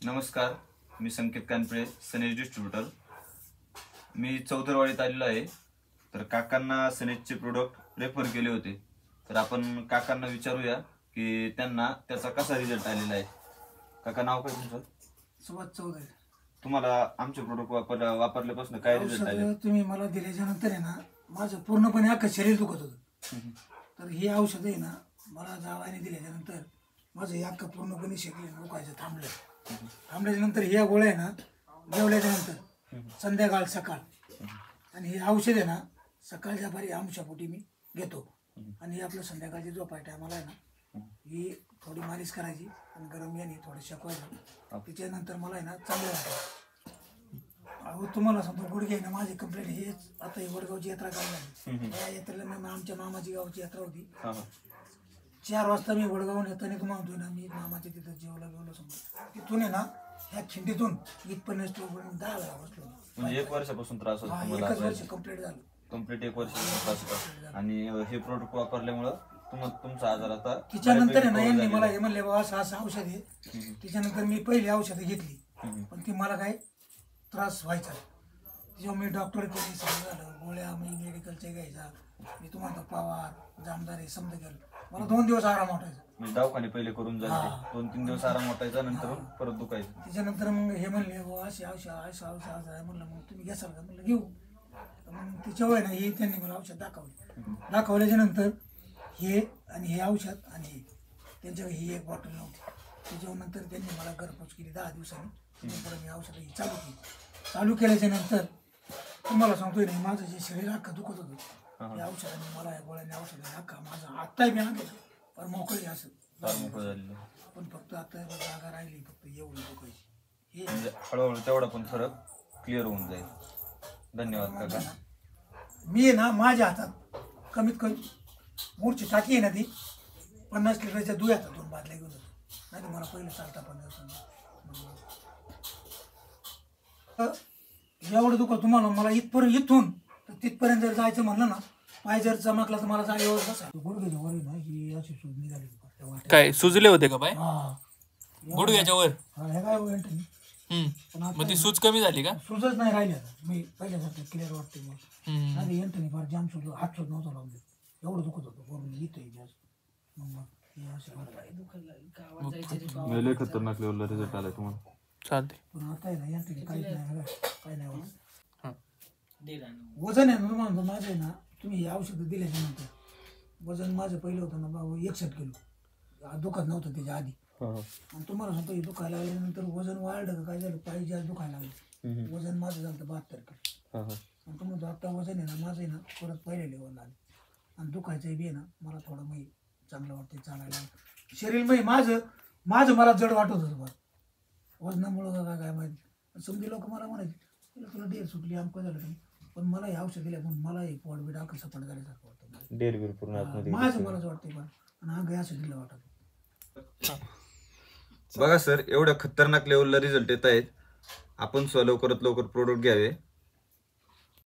नमस्कार, मी संकेत कानपळे, सनेज डिस्ट्रीब्युटर. मी चौदरवाडीत आलेलो आहे. तर काकांना सनेजचे प्रोडक्ट रेफर केले होते. तर आपण काकांना विचारूया की त्यांना त्याचा कसा रिझल्ट आलेला आहे. काका, नाव काय तुमचं? सुभाष चौधरी. तुम्हाला आमचे प्रोडक्ट वापरल्यापासून काय रिझल्ट आले? तुम्ही मला दिल्याच्या नंतर आहे ना, माझं पूर्णपणे अख्खं शरीर दुखत होतं. तर ही औषध आहे ना, मला जावाने दिल्याच्या नंतर माझं हे अख्खं पूर्णपणे शरीर दुखायचं थांबल्याच्या नंतर ह्या गोळ्या आहे ना, जेवल्याच्या नंतर संध्याकाळ सकाळ, आणि हे औषध आहे ना सकाळच्या भारी आमच्यापोटी मी घेतो. आणि हे आपलं संध्याकाळची झोपाय टायमाला आहे ना, ही थोडी मालिश करायची आणि गरम याने थोडं शेकवायचं. त्याच्यानंतर मला आहे ना चांगलं वाटतं. अहो तुम्हाला सांगतो, गुडघे आहे ना माझी कंप्लेंट हेच. आता ही वडगावची यात्रा काय झाली, या यात्रेला मी आमच्या मामाची गावची यात्रा होती. 4 वाजता मी वडगावून येताना तुम्हाला म्हणतो ना, मी मामाच्या तिथं जेवला गेलो समजा. तिथून आहे ना ह्या खिंडीतून इथपर्यंत 10 वेळा बसलो. म्हणजे 1 वर्षापासून त्रास होतो तुम्हाला? 1 वर्ष कंप्लीट झालं. कंप्लीट 1 वर्ष त्रास होता. आणि हे प्रोडक्ट वापरल्यामुळं तुमचा आजार आता. त्याच्यानंतर आहे ना, यांनी मला हे म्हणले, बाबा असं औषध आहे. त्याच्यानंतर मी पहिली औषधं घेतली, पण ती मला काय त्रास व्हायचा. त्याच्यामुळे मी डॉक्टरकडे झालं, गोळ्या मी मेडिकलच्या घ्यायचा. मी तुम्हाला पवार जामदारी समजा गेलो, मला 2 दिवस आराम वाटायचा. म्हणजे दवाखाने पहिले करून झाले, 2-3 दिवस आराम वाटायचा, नंतर परत दुखायचं. त्याच्यानंतर मग हे म्हणले, बाबा अशी औषध आहे म्हणलं, मग तुम्ही घ्याल का? म्हणलं घेऊ. मग तिच्या वेळ ना हे त्यांनी मला औषध दाखवल्याच्या नंतर हे आणि हे औषध आणि हे त्यांच्याकडे ही 1 बॉटल नव्हती. त्याच्यानंतर त्यांनी मला घरपोच केली 10 दिवसांनी. नंतर मी औषधं ही चालू केल्याच्या नंतर तुम्हाला सांगतोय नाही, माझं जे शरीर अख्खं दुखत होतं, या औषधाने मला या गोळ्याने औषधाने अख्खा माझा आत्ताही मी आणलं पर मोकळी असं झालेलं. पण फक्त आता जागा राहिली, फक्त एवढी दुखायची. म्हणजे हळूहळू तेवढा पण फरक क्लिअर होऊन जाईल. धन्यवाद काका. मी ना माझ्या हातात कमीत कमी मूळची टाकी आहे ना, ती 50 लिटरच्या दुयात 2 बादल्या घेऊन होतो. नाही तर मला पहिलं चालता 50. एवढं दुखत तुम्हाला मला इथून तर तिथपर्यंत जर जायचं म्हणलं ना, पाय जर चमकला तर मला जागेवर बसायचं. गुडघ्याच्या वर ना ही अशी सूज निघाली. काय सुजले होते का पाय? गुडघ्याच्या वर? हे काय एंटनी. मग ती सूज कमी झाली का? सूजच नाही राहिली आता. मी पहिल्यासारखं क्लिअर वाटते मला. आधी एंटनी फार जाम सूज, हात सूज नव्हता लावून देत. एवढं दुखत होतं वरून इथं जास्त. मग खतरनाक लेवलला रिझल्ट आलाय तुम्हाला. चालते. पण आता आहे ना एंटनी काही नाही होत. वजन आहे ना तुम्हाला माझं आहे ना, तुम्ही हे औषधं दिल्याच्या नंतर वजन माझं पहिलं होतं ना बाबा 61 किलो. दुखत नव्हतं त्याच्या आधी. आणि तुम्हाला सांगतो हे दुखायला लागल्यानंतर वजन वाढलं का काय झालं, पाहिजे जास्त दुखायला लागलं. वजन माझं झालं 72 किलो. आणि तुम्हाला आता वजन आहे ना माझं आहे ना परत पहिल्या लेवलला आलं. आणि दुखायचं बी आहे ना, मला थोडं मी चांगलं वाटतं चालायला. शरीर मी माझं मला जड वाटत होतं बरं, वजनामुळं का काय माहिती. समजे लोक मला म्हणायचे, तुला डेअर सुटली आमकं झालं का. पण मला हे औषध दिल्या म्हणून मला हे पोट बिट अख्खं सपाट झाल्यासारखं वाटतं. डेअर पूर्ण माझं मलाच वाटते पण, आणि अंग असं दिलं वाटत. बघा सर, एवढ्या खतरनाक लेवलला रिझल्ट येत आहेत. आपण लवकरात लवकर प्रोडक्ट घ्यावे.